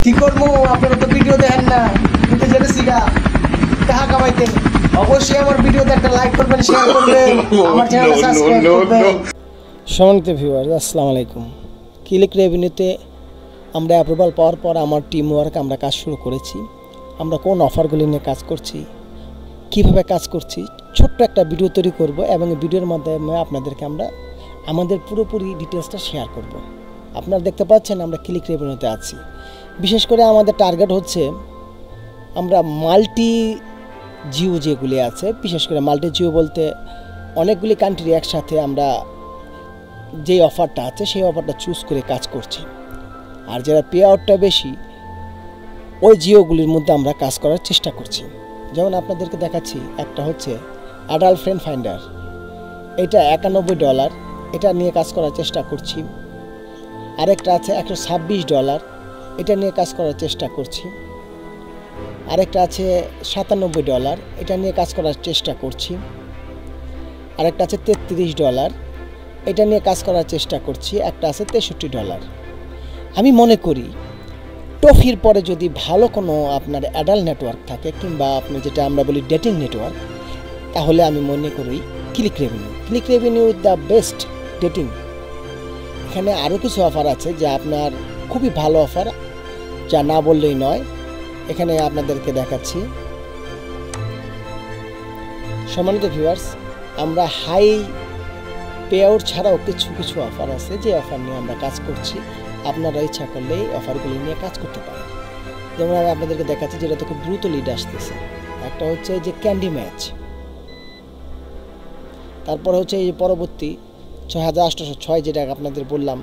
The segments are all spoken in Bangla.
কি করবো, আপনারা তো ভিডিও দেখেন না, কিন্তু জেনেছি গা টাকা কামাইতে। অবশ্যই আমার ভিডিওতে একটা লাইক করবেন, শেয়ার করবেন, আমার চ্যানেলটা সাবস্ক্রাইব করবেন। সম্মানিত ভিউয়ার, আসসালামু আলাইকুম। ক্লিক রেভিনিউতে আমরা অ্যাপ্রুভাল পাওয়ার পর আমার টিম ওয়ার্ক আমরা কাজ শুরু করেছি। আমরা কোন অফারগুলি নিয়ে কাজ করছি, কিভাবে কাজ করছি, ছোট্ট একটা ভিডিও তৈরি করব এবং ভিডিওর মাধ্যমে আপনাদেরকে আমরা আমাদের পুরোপুরি ডিটেলসটা শেয়ার করব। আপনারা দেখতে পাচ্ছেন আমরা ক্লিক রেভিনিউতে আছি। বিশেষ করে আমাদের টার্গেট হচ্ছে আমরা মাল্টি জিও যেগুলি আছে, বিশেষ করে মাল্টি জিও বলতে অনেকগুলি কান্ট্রি একসাথে আমরা যেই অফারটা আছে সেই অফারটা চুজ করে কাজ করছি। আর যারা পে আউটটা বেশি ওই জিওগুলির মধ্যে আমরা কাজ করার চেষ্টা করছি। যেমন আপনাদেরকে দেখাচ্ছি, একটা হচ্ছে অ্যাডাল্ট ফ্রেন্ড ফাইন্ডার, এটা $91, এটা নিয়ে কাজ করার চেষ্টা করছি। আরেকটা আছে $126, এটা নিয়ে কাজ করার চেষ্টা করছি। আরেকটা আছে $97, এটা নিয়ে কাজ করার চেষ্টা করছি। আরেকটা আছে $33, এটা নিয়ে কাজ করার চেষ্টা করছি। একটা আছে $63। আমি মনে করি টফির পরে যদি ভালো কোনো আপনার অ্যাডাল্ট নেটওয়ার্ক থাকে, কিংবা আপনি যেটা আমরা বলি ডেটিং নেটওয়ার্ক, তাহলে আমি মনে করি click revenue. Click revenue the best dating. এখানে আরও কিছু অফার আছে যা আপনার খুবই ভালো অফার, যা না বললেই নয়। এখানে আপনাদেরকে দেখাচ্ছি। সম্মানিত ভিউয়ার্স, আমরা হাই পে আউট ছাড়াও কিছু কিছু অফার আছে, যে অফার নিয়ে আমরা কাজ করছি। আপনারা ইচ্ছা করলে এই অফারগুলি নিয়ে কাজ করতে পারেন। যেমন আমি আপনাদেরকে দেখাচ্ছি, যেটা তো খুব দ্রুত লিড আসতেছে। একটা হচ্ছে যে ক্যান্ডি ম্যাচ, তারপরে হচ্ছে এই পরবর্তী 6806, যেটা আপনাদের বললাম,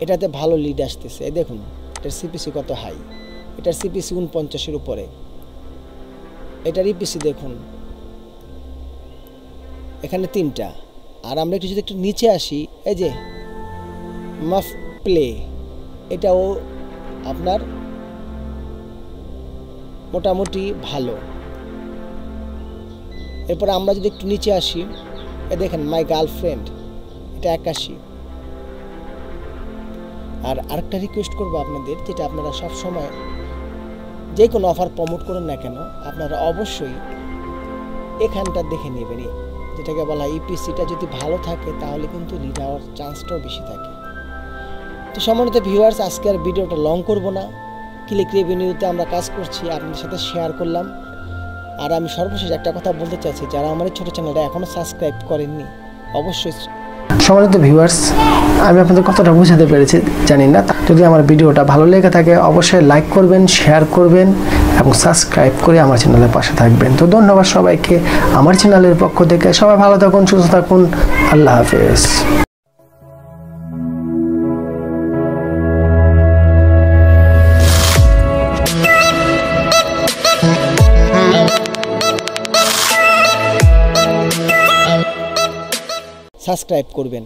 এটাতে ভালো লিড আসতেছে। দেখুন এটার সিপিসি কত হাই, এটার সিপিসি 49-এর উপরে, এটার ইপিসি দেখুন এখানে 3টা। আর আমরা একটু যদি একটু নিচে আসি, এই যে মাফ প্লে, এটাও আপনার মোটামুটি ভালো। এরপরে আমরা যদি একটু নিচে আসি, এ দেখেন মাই গার্লফ্রেন্ড, এটা 81। আর আরেকটা রিকোয়েস্ট করবো আপনাদের, যেটা আপনারা সব সময় যে কোনো অফার প্রমোট করেন না কেন, আপনারা অবশ্যই এখানটা দেখে নেবেন, যেটাকে বলা হয় ইপিসিটা যদি ভালো থাকে তাহলে কিন্তু লিড হওয়ার চান্সটাও বেশি থাকে। তো সম্মানিত ভিউয়ার্স, আজকে আর ভিডিওটা লং করব না। ক্লিক রেভিনিউতে আমরা কাজ করছি, আপনাদের সাথে শেয়ার করলাম। আর আমি সর্বশেষ একটা কথা বলতে চাইছি, যারা আমার ছোট চ্যানেলটা এখনও সাবস্ক্রাইব করেননি, অবশ্যই। সম্মানিত ভিউয়ার্স, আমি আপনাদের কতটা বোঝাতে পেরেছি জানি না। যদি আমার ভিডিওটা ভালো লেগে থাকে অবশ্যই লাইক করবেন, শেয়ার করবেন এবং সাবস্ক্রাইব করে আমার চ্যানেলের পাশে থাকবেন। তো ধন্যবাদ সবাইকে আমার চ্যানেলের পক্ষ থেকে। সবাই ভালো থাকুন, সুস্থ থাকুন। আল্লাহ হাফেজ। সাবস্ক্রাইব করবেন।